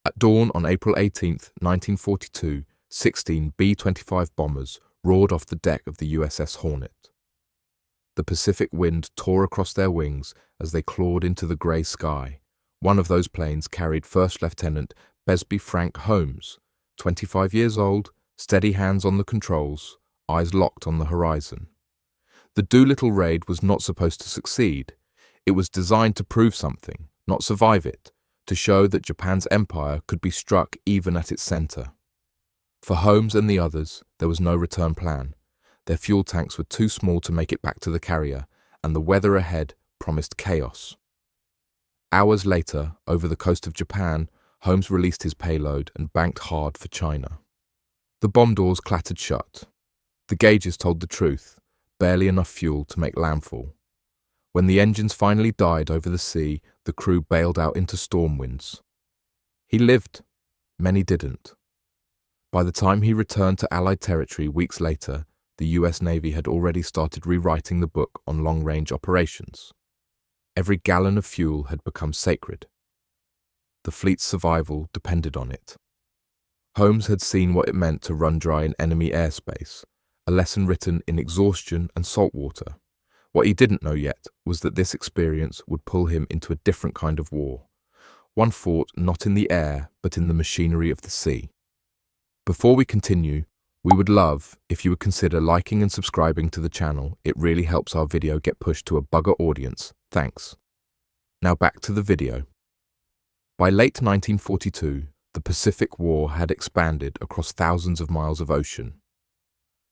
At dawn on April 18, 1942, 16 B-25 bombers roared off the deck of the USS Hornet. The Pacific wind tore across their wings as they clawed into the grey sky. One of those planes carried First Lieutenant Besby Frank Holmes, 25 years old, steady hands on the controls, eyes locked on the horizon. The Doolittle Raider was not supposed to succeed. It was designed to prove something, not survive it, to show that Japan's empire could be struck even at its center. For Holmes and the others, there was no return plan. Their fuel tanks were too small to make it back to the carrier, and the weather ahead promised chaos. Hours later, over the coast of Japan, Holmes released his payload and banked hard for China. The bomb doors clattered shut. The gauges told the truth, barely enough fuel to make landfall. When the engines finally died over the sea, the crew bailed out into storm winds. He lived. Many didn't. By the time he returned to Allied territory weeks later, the US Navy had already started rewriting the book on long-range operations. Every gallon of fuel had become sacred. The fleet's survival depended on it. Holmes had seen what it meant to run dry in enemy airspace, a lesson written in exhaustion and salt water. What he didn't know yet was that this experience would pull him into a different kind of war, one fought not in the air but in the machinery of the sea. Before we continue, we would love if you would consider liking and subscribing to the channel. It really helps our video get pushed to a bigger audience. Thanks. Now back to the video. By late 1942, the Pacific War had expanded across thousands of miles of ocean.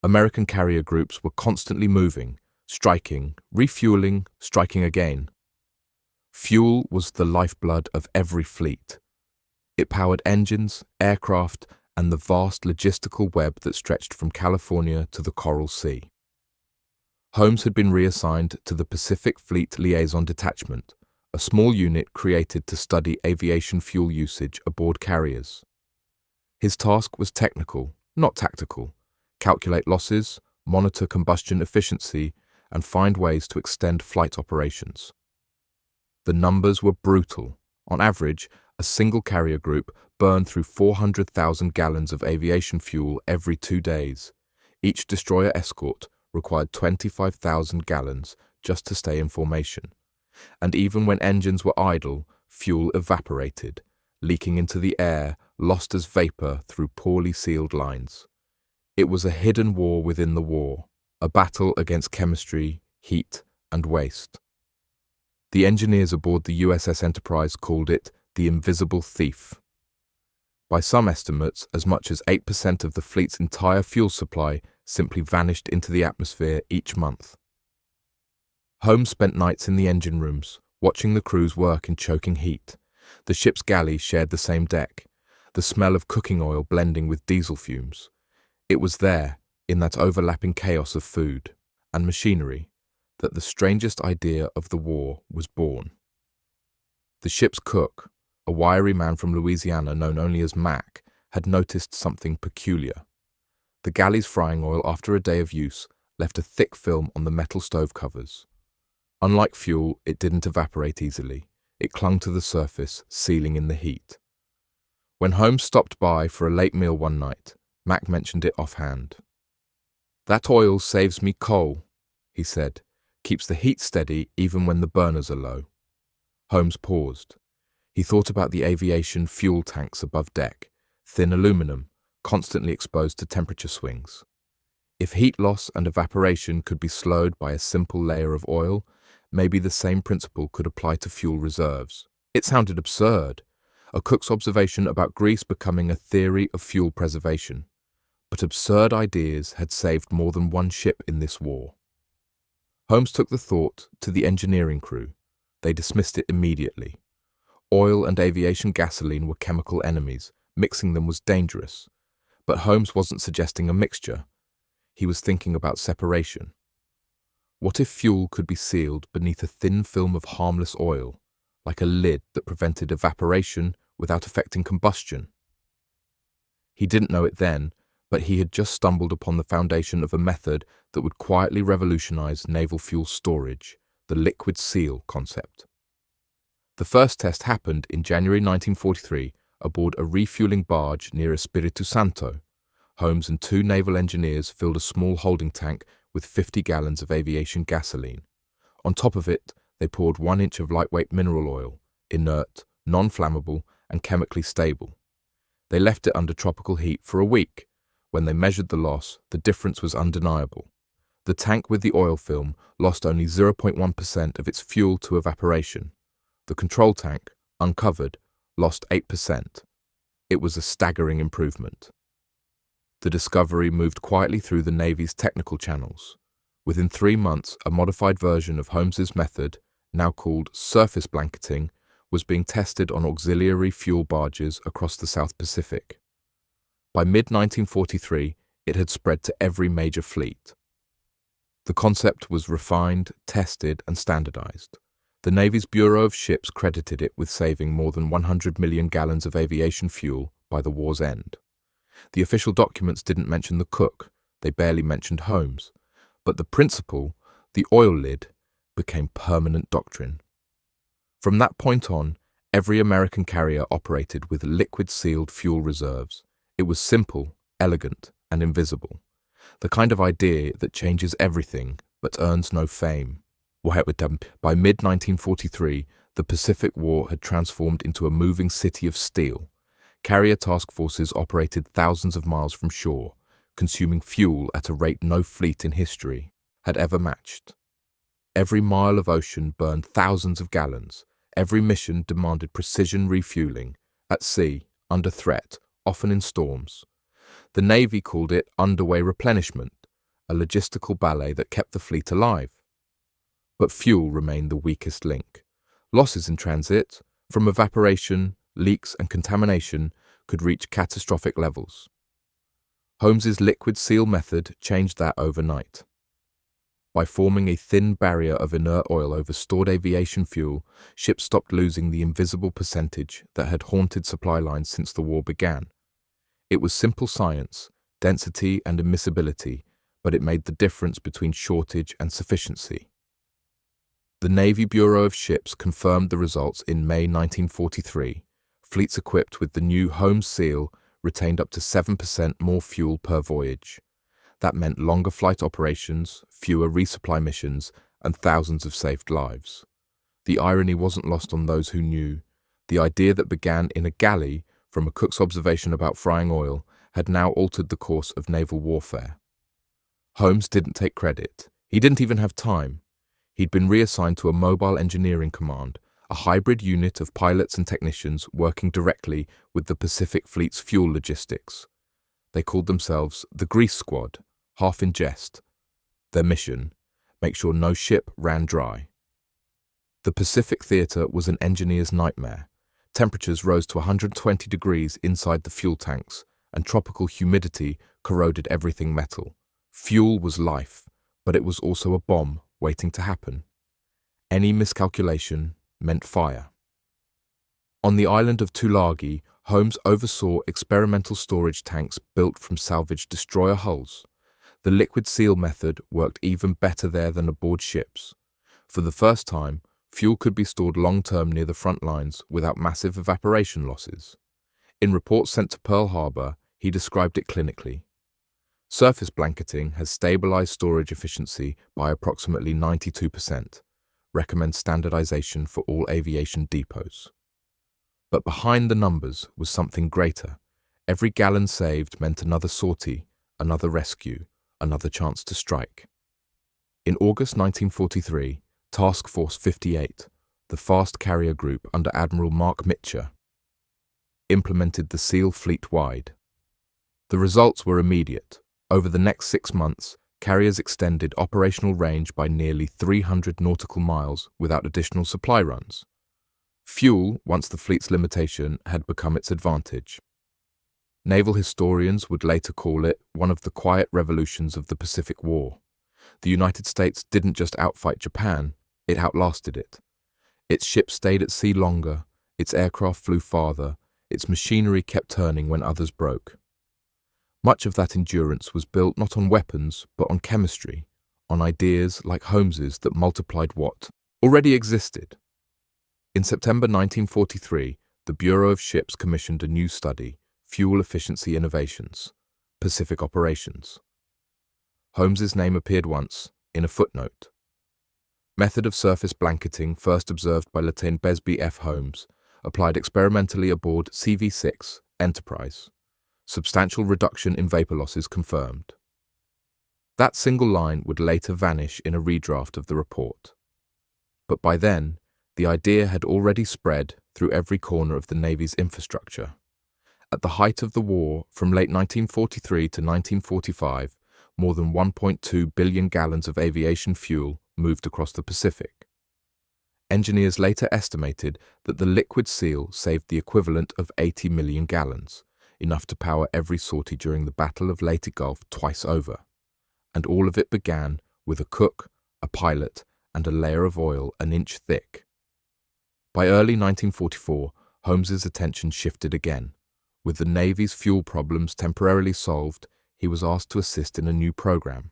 American carrier groups were constantly moving, striking, refueling, striking again. Fuel was the lifeblood of every fleet. It powered engines, aircraft, and the vast logistical web that stretched from California to the Coral Sea. Holmes had been reassigned to the Pacific Fleet Liaison Detachment, a small unit created to study aviation fuel usage aboard carriers. His task was technical, not tactical: calculate losses, monitor combustion efficiency, and find ways to extend flight operations. The numbers were brutal. On average, a single carrier group burned through 400,000 gallons of aviation fuel every 2 days. Each destroyer escort required 25,000 gallons just to stay in formation. And even when engines were idle, fuel evaporated, leaking into the air, lost as vapor through poorly sealed lines. It was a hidden war within the war, a battle against chemistry, heat, and waste. The engineers aboard the USS Enterprise called it the invisible thief. By some estimates, as much as 8% of the fleet's entire fuel supply simply vanished into the atmosphere each month. Holmes spent nights in the engine rooms, watching the crews work in choking heat. The ship's galley shared the same deck, the smell of cooking oil blending with diesel fumes. It was there, in that overlapping chaos of food and machinery, that the strangest idea of the war was born. The ship's cook, a wiry man from Louisiana known only as Mac, had noticed something peculiar. The galley's frying oil, after a day of use, left a thick film on the metal stove covers. Unlike fuel, it didn't evaporate easily. It clung to the surface, sealing in the heat. When Holmes stopped by for a late meal one night, Mac mentioned it offhand. "That oil saves me coal," he said, "keeps the heat steady even when the burners are low." Holmes paused. He thought about the aviation fuel tanks above deck, thin aluminum, constantly exposed to temperature swings. If heat loss and evaporation could be slowed by a simple layer of oil, maybe the same principle could apply to fuel reserves. It sounded absurd, a cook's observation about grease becoming a theory of fuel preservation. But absurd ideas had saved more than one ship in this war. Holmes took the thought to the engineering crew. They dismissed it immediately. Oil and aviation gasoline were chemical enemies. Mixing them was dangerous. But Holmes wasn't suggesting a mixture. He was thinking about separation. What if fuel could be sealed beneath a thin film of harmless oil, like a lid that prevented evaporation without affecting combustion? He didn't know it then, but he had just stumbled upon the foundation of a method that would quietly revolutionize naval fuel storage, the liquid seal concept. The first test happened in January 1943 aboard a refueling barge near Espiritu Santo. Holmes and two naval engineers filled a small holding tank with 50 gallons of aviation gasoline. On top of it, they poured 1 inch of lightweight mineral oil, inert, non-flammable, and chemically stable. They left it under tropical heat for a week. When they measured the loss, the difference was undeniable. The tank with the oil film lost only 0.1% of its fuel to evaporation. The control tank, uncovered, lost 8%. It was a staggering improvement. The discovery moved quietly through the Navy's technical channels. Within 3 months, a modified version of Holmes's method, now called surface blanketing, was being tested on auxiliary fuel barges across the South Pacific. By mid-1943, it had spread to every major fleet. The concept was refined, tested, and standardized. The Navy's Bureau of Ships credited it with saving more than 100 million gallons of aviation fuel by the war's end. The official documents didn't mention the cook, they barely mentioned Holmes. But the principle, the oil lid, became permanent doctrine. From that point on, every American carrier operated with liquid-sealed fuel reserves. It was simple, elegant, and invisible. The kind of idea that changes everything but earns no fame. By mid-1943, the Pacific War had transformed into a moving city of steel. Carrier task forces operated thousands of miles from shore, consuming fuel at a rate no fleet in history had ever matched. Every mile of ocean burned thousands of gallons. Every mission demanded precision refueling, at sea, under threat, often in storms. The Navy called it underway replenishment, a logistical ballet that kept the fleet alive. But fuel remained the weakest link. Losses in transit, from evaporation, leaks, and contamination, could reach catastrophic levels. Holmes's liquid seal method changed that overnight. By forming a thin barrier of inert oil over stored aviation fuel, ships stopped losing the invisible percentage that had haunted supply lines since the war began. It was simple science, density and immiscibility, but it made the difference between shortage and sufficiency. The Navy Bureau of Ships confirmed the results in May 1943. Fleets equipped with the new Holmes seal retained up to 7% more fuel per voyage. That meant longer flight operations, fewer resupply missions, and thousands of saved lives. The irony wasn't lost on those who knew. The idea that began in a galley, from a cook's observation about frying oil, had now altered the course of naval warfare. Holmes didn't take credit. He didn't even have time. He'd been reassigned to a mobile engineering command, a hybrid unit of pilots and technicians working directly with the Pacific Fleet's fuel logistics. They called themselves the Grease Squad, half in jest. Their mission, make sure no ship ran dry. The Pacific theater was an engineer's nightmare. Temperatures rose to 120 degrees inside the fuel tanks, and tropical humidity corroded everything metal. Fuel was life, but it was also a bomb waiting to happen. Any miscalculation meant fire. On the island of Tulagi, Holmes oversaw experimental storage tanks built from salvaged destroyer hulls. The liquid seal method worked even better there than aboard ships. For the first time, fuel could be stored long-term near the front lines without massive evaporation losses. In reports sent to Pearl Harbor, he described it clinically. Surface blanketing has stabilized storage efficiency by approximately 92%. Recommend standardization for all aviation depots. But behind the numbers was something greater. Every gallon saved meant another sortie, another rescue, another chance to strike. In August 1943, Task Force 58, the fast carrier group under Admiral Mark Mitcher, implemented the SEAL fleet-wide. The results were immediate. Over the next 6 months, carriers extended operational range by nearly 300 nautical miles without additional supply runs. Fuel, once the fleet's limitation, had become its advantage. Naval historians would later call it one of the quiet revolutions of the Pacific War. The United States didn't just outfight Japan, it outlasted it. Its ships stayed at sea longer, its aircraft flew farther, its machinery kept turning when others broke. Much of that endurance was built not on weapons, but on chemistry, on ideas like Holmes's that multiplied what already existed. In September 1943, the Bureau of Ships commissioned a new study, Fuel Efficiency Innovations, Pacific Operations. Holmes's name appeared once, in a footnote. Method of surface blanketing first observed by Lieutenant Besby F. Holmes, applied experimentally aboard CV-6 Enterprise. Substantial reduction in vapor losses confirmed. That single line would later vanish in a redraft of the report. But by then, the idea had already spread through every corner of the Navy's infrastructure. At the height of the war, from late 1943 to 1945, more than 1.2 billion gallons of aviation fuel moved across the Pacific. Engineers later estimated that the liquid seal saved the equivalent of 80 million gallons, enough to power every sortie during the Battle of Leyte Gulf twice over. And all of it began with a cook, a pilot, and a layer of oil an inch thick. By early 1944, Holmes's attention shifted again. With the Navy's fuel problems temporarily solved, he was asked to assist in a new program,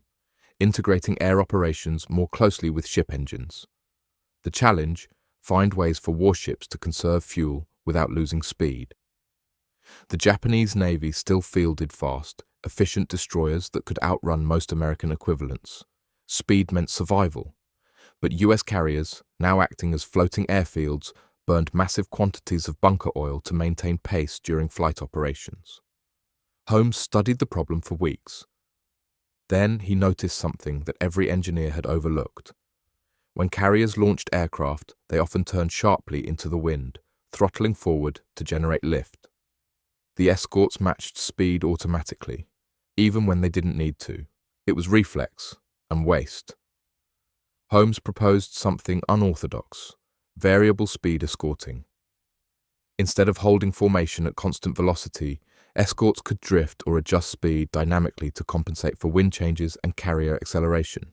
integrating air operations more closely with ship engines. The challenge: find ways for warships to conserve fuel without losing speed. The Japanese Navy still fielded fast, efficient destroyers that could outrun most American equivalents. Speed meant survival. But US carriers, now acting as floating airfields, burned massive quantities of bunker oil to maintain pace during flight operations. Holmes studied the problem for weeks. Then he noticed something that every engineer had overlooked. When carriers launched aircraft, they often turned sharply into the wind, throttling forward to generate lift. The escorts matched speed automatically, even when they didn't need to. It was reflex and waste. Holmes proposed something unorthodox: variable speed escorting. Instead of holding formation at constant velocity, escorts could drift or adjust speed dynamically to compensate for wind changes and carrier acceleration.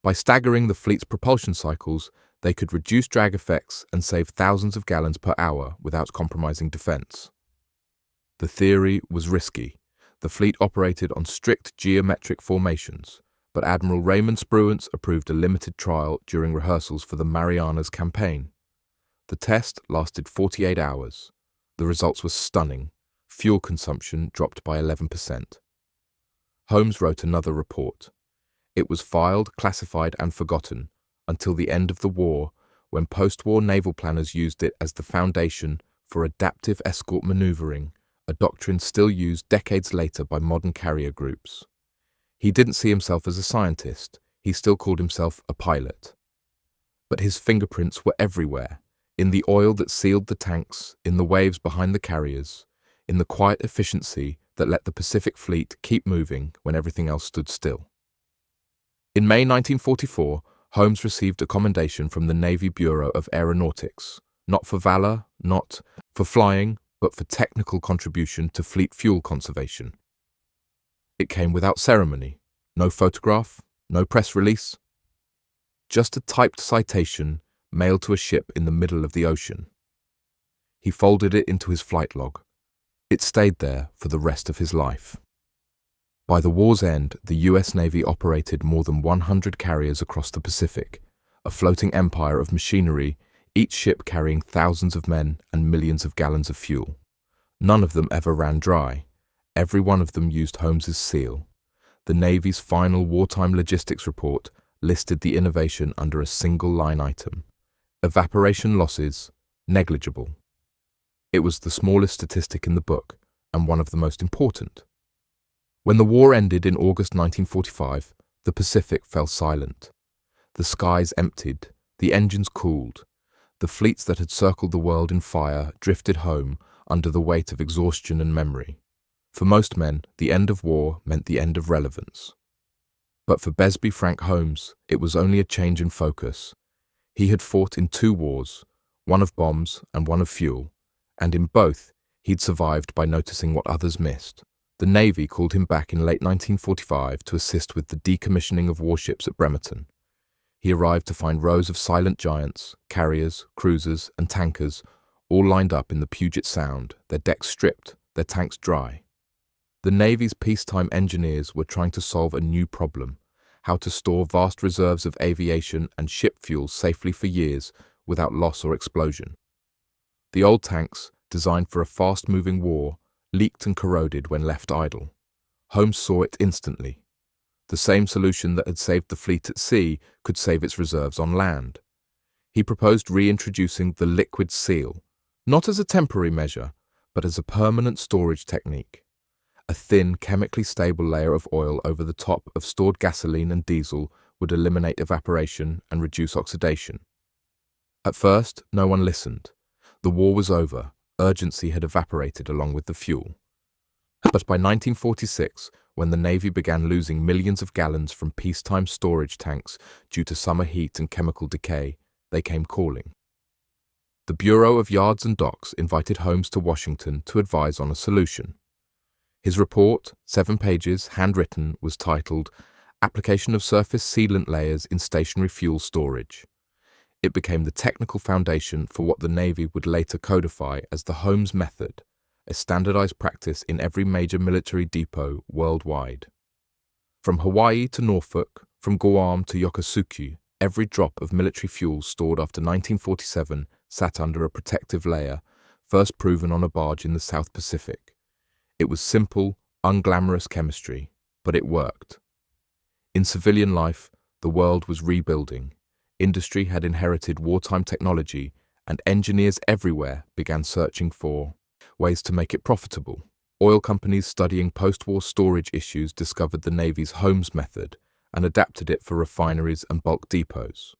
By staggering the fleet's propulsion cycles, they could reduce drag effects and save thousands of gallons per hour without compromising defense. The theory was risky. The fleet operated on strict geometric formations, but Admiral Raymond Spruance approved a limited trial during rehearsals for the Marianas campaign. The test lasted 48 hours. The results were stunning. Fuel consumption dropped by 11%. Holmes wrote another report. It was filed, classified, and forgotten until the end of the war, when post-war naval planners used it as the foundation for adaptive escort maneuvering, a doctrine still used decades later by modern carrier groups. He didn't see himself as a scientist. He still called himself a pilot. But his fingerprints were everywhere, in the oil that sealed the tanks, in the waves behind the carriers, in the quiet efficiency that let the Pacific Fleet keep moving when everything else stood still. In May 1944, Holmes received a commendation from the Navy Bureau of Aeronautics, not for valor, not for flying, but for technical contribution to fleet fuel conservation. It came without ceremony, no photograph, no press release, just a typed citation mailed to a ship in the middle of the ocean. He folded it into his flight log. It stayed there for the rest of his life. By the war's end, the US Navy operated more than 100 carriers across the Pacific, a floating empire of machinery, each ship carrying thousands of men and millions of gallons of fuel. None of them ever ran dry. Every one of them used Holmes's seal. The Navy's final wartime logistics report listed the innovation under a single line item: evaporation losses, negligible. It was the smallest statistic in the book, and one of the most important. When the war ended in August 1945, the Pacific fell silent. The skies emptied, the engines cooled. The fleets that had circled the world in fire drifted home under the weight of exhaustion and memory. For most men, the end of war meant the end of relevance. But for Besby Frank Holmes, it was only a change in focus. He had fought in 2 wars, one of bombs and one of fuel, and in both, he'd survived by noticing what others missed. The Navy called him back in late 1945 to assist with the decommissioning of warships at Bremerton. He arrived to find rows of silent giants, carriers, cruisers, and tankers, all lined up in the Puget Sound, their decks stripped, their tanks dry. The Navy's peacetime engineers were trying to solve a new problem: how to store vast reserves of aviation and ship fuel safely for years without loss or explosion. The old tanks, designed for a fast-moving war, leaked and corroded when left idle. Holmes saw it instantly. The same solution that had saved the fleet at sea could save its reserves on land. He proposed reintroducing the liquid seal, not as a temporary measure, but as a permanent storage technique. A thin, chemically stable layer of oil over the top of stored gasoline and diesel would eliminate evaporation and reduce oxidation. At first, no one listened. The war was over. Urgency had evaporated along with the fuel. But by 1946, when the Navy began losing millions of gallons from peacetime storage tanks due to summer heat and chemical decay, they came calling. The Bureau of Yards and Docks invited Holmes to Washington to advise on a solution. His report, 7 pages, handwritten, was titled Application of Surface Sealant Layers in Stationary Fuel Storage. It became the technical foundation for what the Navy would later codify as the Holmes Method, a standardized practice in every major military depot worldwide. From Hawaii to Norfolk, from Guam to Yokosuka, every drop of military fuel stored after 1947 sat under a protective layer, first proven on a barge in the South Pacific. It was simple, unglamorous chemistry, but it worked. In civilian life, the world was rebuilding. Industry had inherited wartime technology, and engineers everywhere began searching for ways to make it profitable. Oil companies studying post-war storage issues discovered the Navy's Holmes method and adapted it for refineries and bulk depots.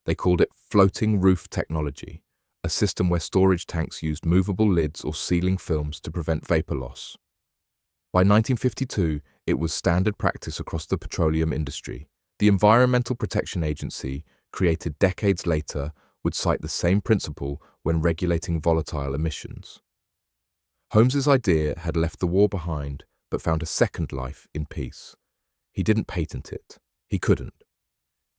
They called it floating roof technology, a system where storage tanks used movable lids or sealing films to prevent vapor loss. By 1952, it was standard practice across the petroleum industry. The Environmental Protection Agency, created decades later, would cite the same principle when regulating volatile emissions. Holmes's idea had left the war behind, but found a second life in peace. He didn't patent it. He couldn't.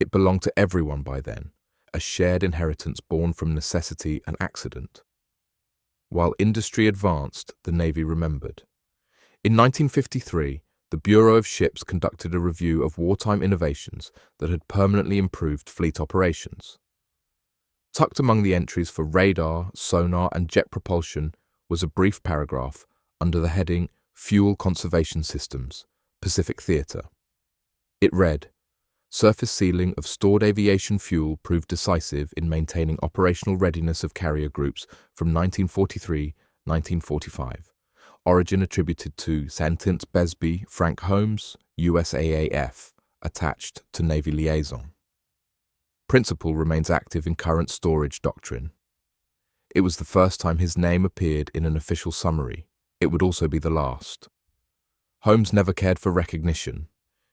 It belonged to everyone by then, a shared inheritance born from necessity and accident. While industry advanced, the Navy remembered. In 1953, the Bureau of Ships conducted a review of wartime innovations that had permanently improved fleet operations. Tucked among the entries for radar, sonar, and jet propulsion was a brief paragraph under the heading Fuel Conservation Systems, Pacific Theater. It read, Surface sealing of stored aviation fuel proved decisive in maintaining operational readiness of carrier groups from 1943-1945. Origin attributed to Sentence Besby Frank Holmes, USAAF, attached to Navy Liaison. Principle remains active in current storage doctrine. It was the first time his name appeared in an official summary. It would also be the last. Holmes never cared for recognition.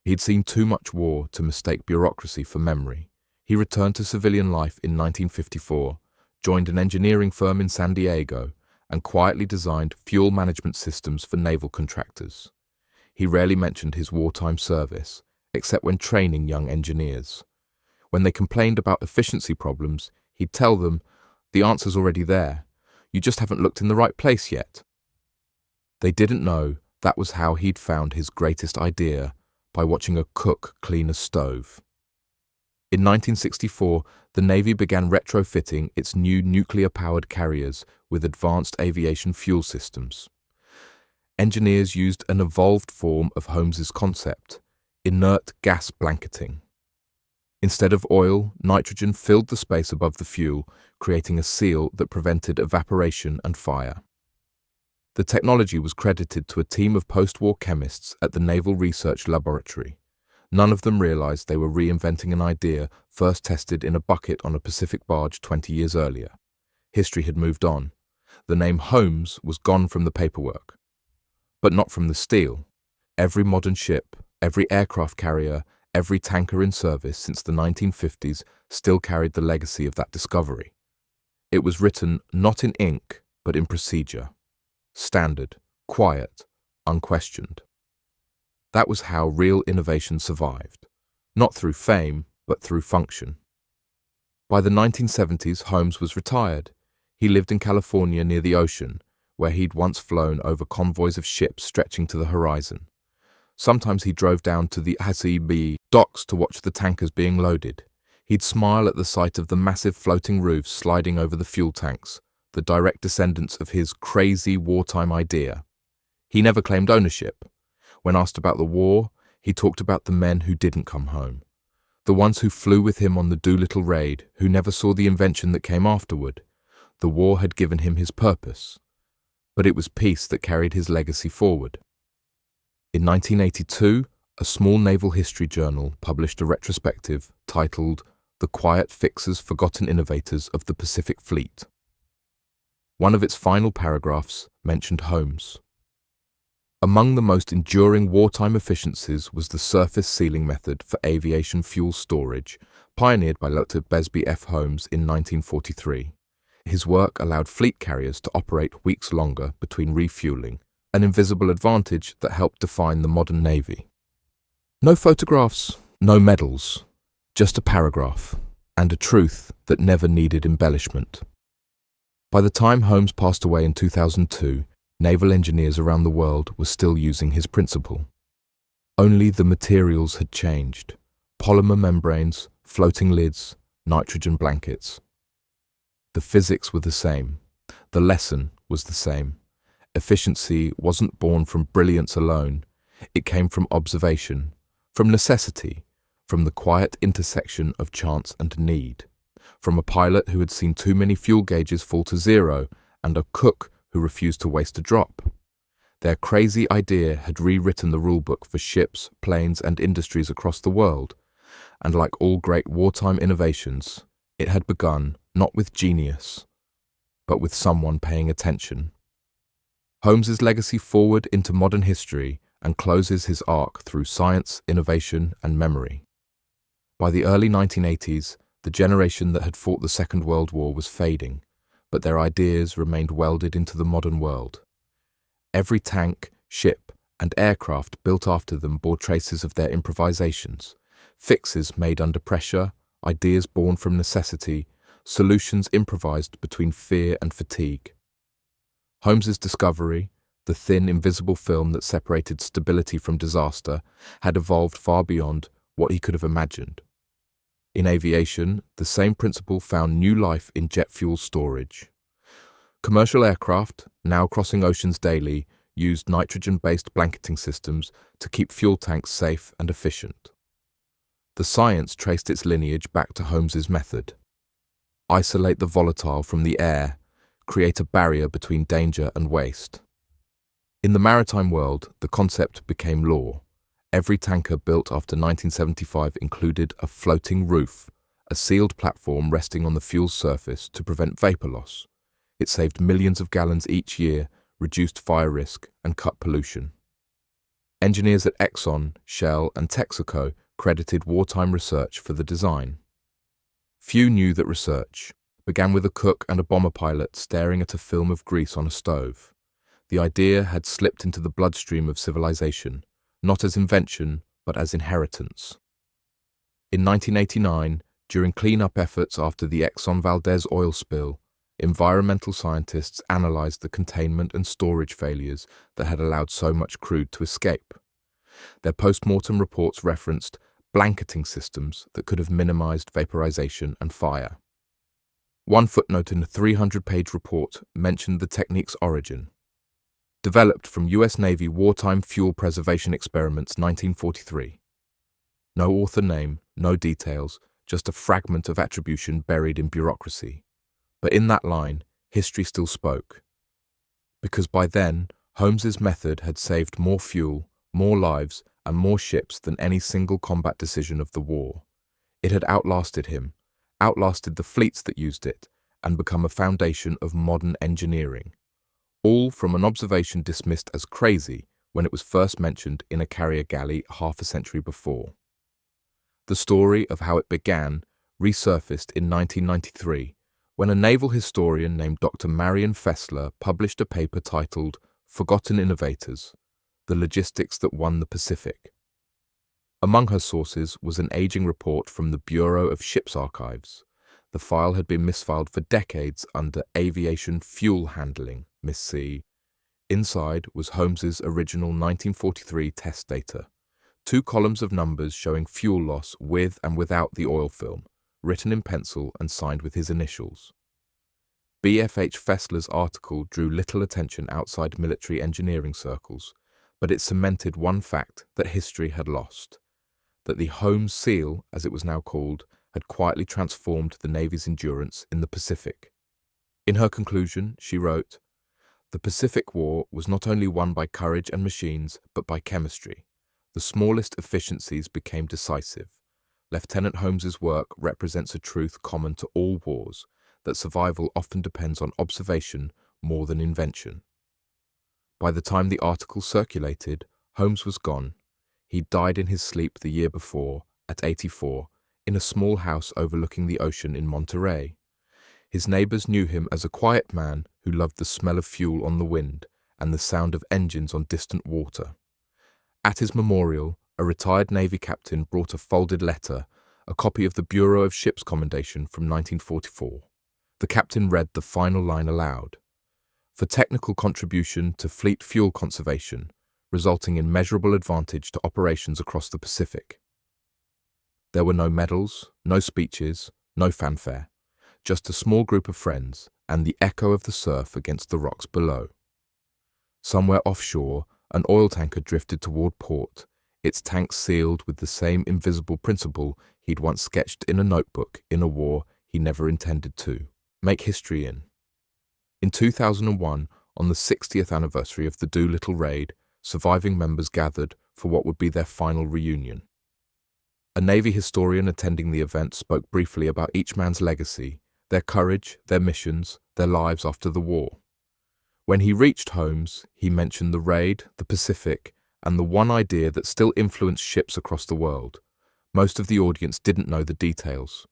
He'd seen too much war to mistake bureaucracy for memory. He returned to civilian life in 1954, joined an engineering firm in San Diego, and quietly designed fuel management systems for naval contractors. He rarely mentioned his wartime service, except when training young engineers. When they complained about efficiency problems, he'd tell them, the answer's already there. You just haven't looked in the right place yet. They didn't know that was how he'd found his greatest idea, by watching a cook clean a stove. In 1964, the Navy began retrofitting its new nuclear-powered carriers with advanced aviation fuel systems. Engineers used an evolved form of Holmes's concept, inert gas blanketing. Instead of oil, nitrogen filled the space above the fuel, creating a seal that prevented evaporation and fire. The technology was credited to a team of post-war chemists at the Naval Research Laboratory. None of them realized they were reinventing an idea first tested in a bucket on a Pacific barge 20 years earlier. History had moved on. The name Holmes was gone from the paperwork. But not from the steel. Every modern ship, every aircraft carrier, every tanker in service since the 1950s still carried the legacy of that discovery. It was written not in ink, but in procedure. Standard, quiet, unquestioned. That was how real innovation survived, not through fame, but through function. By the 1970s, Holmes was retired. He lived in California near the ocean, where he'd once flown over convoys of ships stretching to the horizon. Sometimes he drove down to the Besby docks to watch the tankers being loaded. He'd smile at the sight of the massive floating roofs sliding over the fuel tanks, the direct descendants of his crazy wartime idea. He never claimed ownership. When asked about the war, he talked about the men who didn't come home, the ones who flew with him on the Doolittle Raider, who never saw the invention that came afterward. The war had given him his purpose, but it was peace that carried his legacy forward. In 1982, a small naval history journal published a retrospective titled "The Quiet Fixers, Forgotten Innovators of the Pacific Fleet." One of its final paragraphs mentioned Holmes. Among the most enduring wartime efficiencies was the surface sealing method for aviation fuel storage, pioneered by Dr. Besby F. Holmes in 1943. His work allowed fleet carriers to operate weeks longer between refueling, an invisible advantage that helped define the modern Navy. No photographs, no medals, just a paragraph, and a truth that never needed embellishment. By the time Holmes passed away in 2002, naval engineers around the world were still using his principle. Only the materials had changed: polymer membranes, floating lids, nitrogen blankets. The physics were the same. The lesson was the same. Efficiency wasn't born from brilliance alone. It came from observation, from necessity, from the quiet intersection of chance and need, from a pilot who had seen too many fuel gauges fall to zero and a cook who refused to waste a drop. Their crazy idea had rewritten the rulebook for ships, planes, and industries across the world, and like all great wartime innovations, it had begun not with genius, but with someone paying attention. Holmes's legacy forward into modern history and closes his arc through science, innovation, and memory. By the early 1980s, the generation that had fought the Second World War was fading, but their ideas remained welded into the modern world. Every tank, ship, and aircraft built after them bore traces of their improvisations, fixes made under pressure, ideas born from necessity, solutions improvised between fear and fatigue. Holmes's discovery, the thin, invisible film that separated stability from disaster, had evolved far beyond what he could have imagined. In aviation, the same principle found new life in jet fuel storage. Commercial aircraft, now crossing oceans daily, used nitrogen-based blanketing systems to keep fuel tanks safe and efficient. The science traced its lineage back to Holmes's method. Isolate the volatile from the air, create a barrier between danger and waste. In the maritime world, the concept became law. Every tanker built after 1975 included a floating roof, a sealed platform resting on the fuel's surface to prevent vapor loss. It saved millions of gallons each year, reduced fire risk, and cut pollution. Engineers at Exxon, Shell, and Texaco credited wartime research for the design. Few knew that research began with a cook and a bomber pilot staring at a film of grease on a stove. The idea had slipped into the bloodstream of civilization, not as invention, but as inheritance. In 1989, during cleanup efforts after the Exxon Valdez oil spill, environmental scientists analyzed the containment and storage failures that had allowed so much crude to escape. Their post-mortem reports referenced blanketing systems that could have minimized vaporization and fire. One footnote in a 300-page report mentioned the technique's origin. Developed from U.S. Navy wartime fuel preservation experiments 1943. No author name, no details, just a fragment of attribution buried in bureaucracy. But in that line, history still spoke. Because by then, Holmes's method had saved more fuel, more lives, and more ships than any single combat decision of the war. It had outlasted him, outlasted the fleets that used it, and become a foundation of modern engineering. All from an observation dismissed as crazy when it was first mentioned in a carrier galley half a century before. The story of how it began resurfaced in 1993 when a naval historian named Dr. Marion Fessler published a paper titled "Forgotten Innovators: The Logistics That Won the Pacific." Among her sources was an aging report from the Bureau of Ships Archives. The file had been misfiled for decades under Aviation Fuel Handling, Miss C. Inside was Holmes's original 1943 test data, 2 columns of numbers showing fuel loss with and without the oil film, written in pencil and signed with his initials. B.F.H. Fessler's article drew little attention outside military engineering circles, but it cemented one fact that history had lost, that the Holmes seal, as it was now called, had quietly transformed the Navy's endurance in the Pacific. In her conclusion, she wrote, "The Pacific War was not only won by courage and machines, but by chemistry. The smallest efficiencies became decisive. Lieutenant Holmes's work represents a truth common to all wars, that survival often depends on observation more than invention." By the time the article circulated, Holmes was gone. He died in his sleep the year before, at 84, in a small house overlooking the ocean in Monterey. His neighbors knew him as a quiet man who loved the smell of fuel on the wind and the sound of engines on distant water. At his memorial, a retired Navy captain brought a folded letter, a copy of the Bureau of Ships Commendation from 1944. The captain read the final line aloud. "For technical contribution to fleet fuel conservation, resulting in measurable advantage to operations across the Pacific." There were no medals, no speeches, no fanfare, just a small group of friends and the echo of the surf against the rocks below. Somewhere offshore, an oil tanker drifted toward port, its tanks sealed with the same invisible principle he'd once sketched in a notebook in a war he never intended to make history in. In 2001, on the 60th anniversary of the Doolittle Raid, surviving members gathered for what would be their final reunion. A Navy historian attending the event spoke briefly about each man's legacy, their courage, their missions, their lives after the war. When he reached Holmes, he mentioned the raid, the Pacific, and the one idea that still influenced ships across the world. Most of the audience didn't know the details,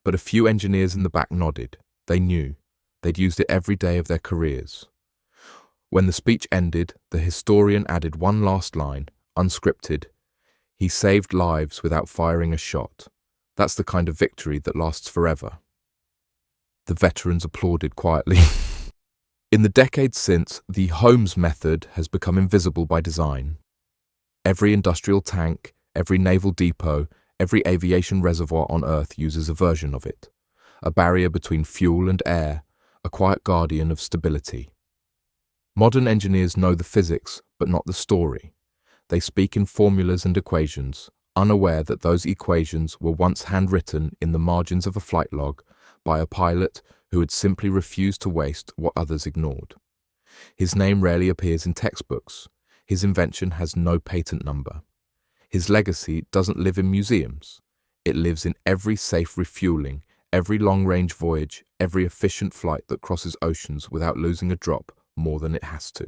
but a few engineers in the back nodded. They knew. They'd used it every day of their careers. When the speech ended, the historian added one last line, unscripted. "He saved lives without firing a shot. That's the kind of victory that lasts forever." The veterans applauded quietly. In the decades since, the Holmes method has become invisible by design. Every industrial tank, every naval depot, every aviation reservoir on Earth uses a version of it. A barrier between fuel and air, a quiet guardian of stability. Modern engineers know the physics, but not the story. They speak in formulas and equations, unaware that those equations were once handwritten in the margins of a flight log by a pilot who had simply refused to waste what others ignored. His name rarely appears in textbooks. His invention has no patent number. His legacy doesn't live in museums. It lives in every safe refueling, every long-range voyage, every efficient flight that crosses oceans without losing a drop more than it has to.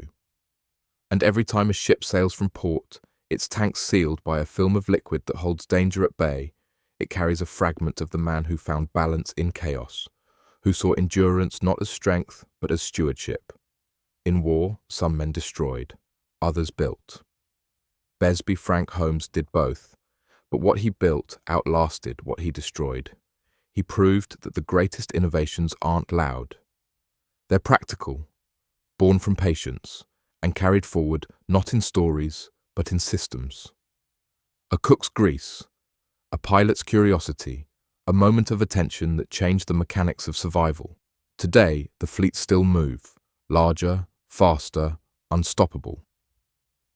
And every time a ship sails from port, its tanks sealed by a film of liquid that holds danger at bay, it carries a fragment of the man who found balance in chaos, who saw endurance not as strength but as stewardship. In war, some men destroyed, others built. Besby Frank Holmes did both, but what he built outlasted what he destroyed. He proved that the greatest innovations aren't loud. They're practical, born from patience, and carried forward not in stories, but in systems. A cook's grease, a pilot's curiosity, a moment of attention that changed the mechanics of survival. Today, the fleets still move, larger, faster, unstoppable.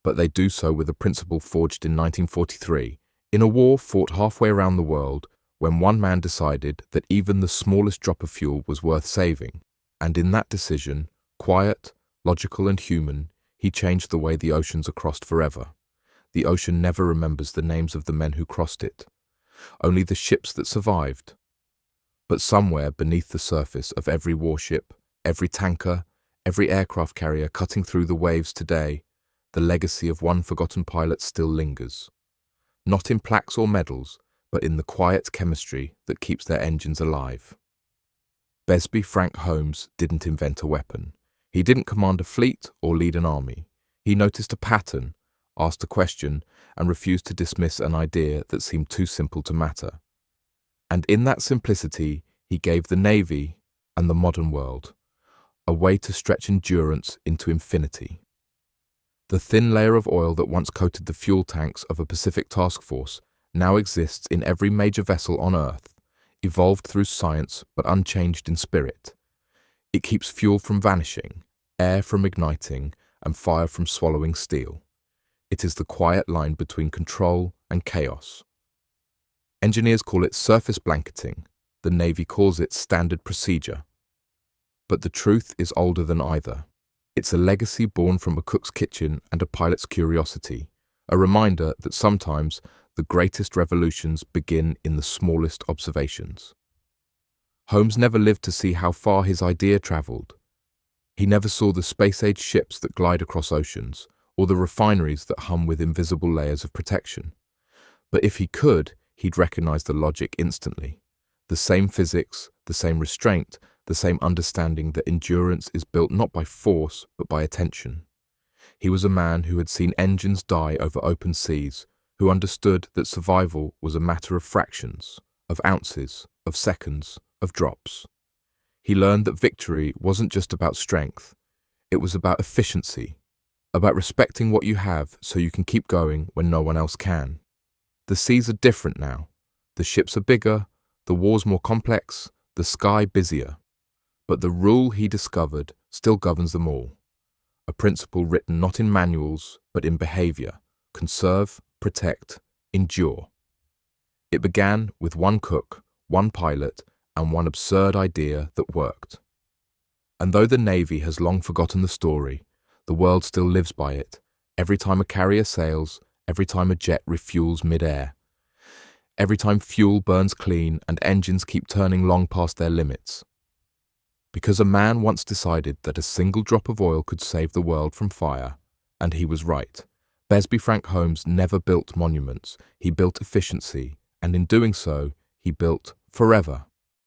But they do so with a principle forged in 1943, in a war fought halfway around the world, when one man decided that even the smallest drop of fuel was worth saving, and in that decision, quiet, logical and human, he changed the way the oceans are crossed forever. The ocean never remembers the names of the men who crossed it, only the ships that survived. But somewhere beneath the surface of every warship, every tanker, every aircraft carrier cutting through the waves today, the legacy of one forgotten pilot still lingers. Not in plaques or medals, but in the quiet chemistry that keeps their engines alive. Besby Frank Holmes didn't invent a weapon. He didn't command a fleet or lead an army. He noticed a pattern, asked a question, and refused to dismiss an idea that seemed too simple to matter. And in that simplicity, he gave the Navy and the modern world a way to stretch endurance into infinity. The thin layer of oil that once coated the fuel tanks of a Pacific task force now exists in every major vessel on Earth, evolved through science but unchanged in spirit. It keeps fuel from vanishing, air from igniting, and fire from swallowing steel. It is the quiet line between control and chaos. Engineers call it surface blanketing. The Navy calls it standard procedure. But the truth is older than either. It's a legacy born from a cook's kitchen and a pilot's curiosity, a reminder that sometimes the greatest revolutions begin in the smallest observations. Holmes never lived to see how far his idea travelled. He never saw the space-age ships that glide across oceans, or the refineries that hum with invisible layers of protection. But if he could, he'd recognise the logic instantly. The same physics, the same restraint, the same understanding that endurance is built not by force, but by attention. He was a man who had seen engines die over open seas, who understood that survival was a matter of fractions, of ounces, of seconds, of drops. He learned that victory wasn't just about strength, it was about efficiency, about respecting what you have so you can keep going when no one else can. The seas are different now. The ships are bigger, the war's more complex, the sky busier. But the rule he discovered still governs them all. A principle written not in manuals, but in behaviour: conserve, protect, endure. It began with one cook, one pilot, and one absurd idea that worked. And though the Navy has long forgotten the story, the world still lives by it, every time a carrier sails, every time a jet refuels mid-air, every time fuel burns clean and engines keep turning long past their limits. Because a man once decided that a single drop of oil could save the world from fire, and he was right. Besby Frank Holmes never built monuments, he built efficiency, and in doing so, he built forever.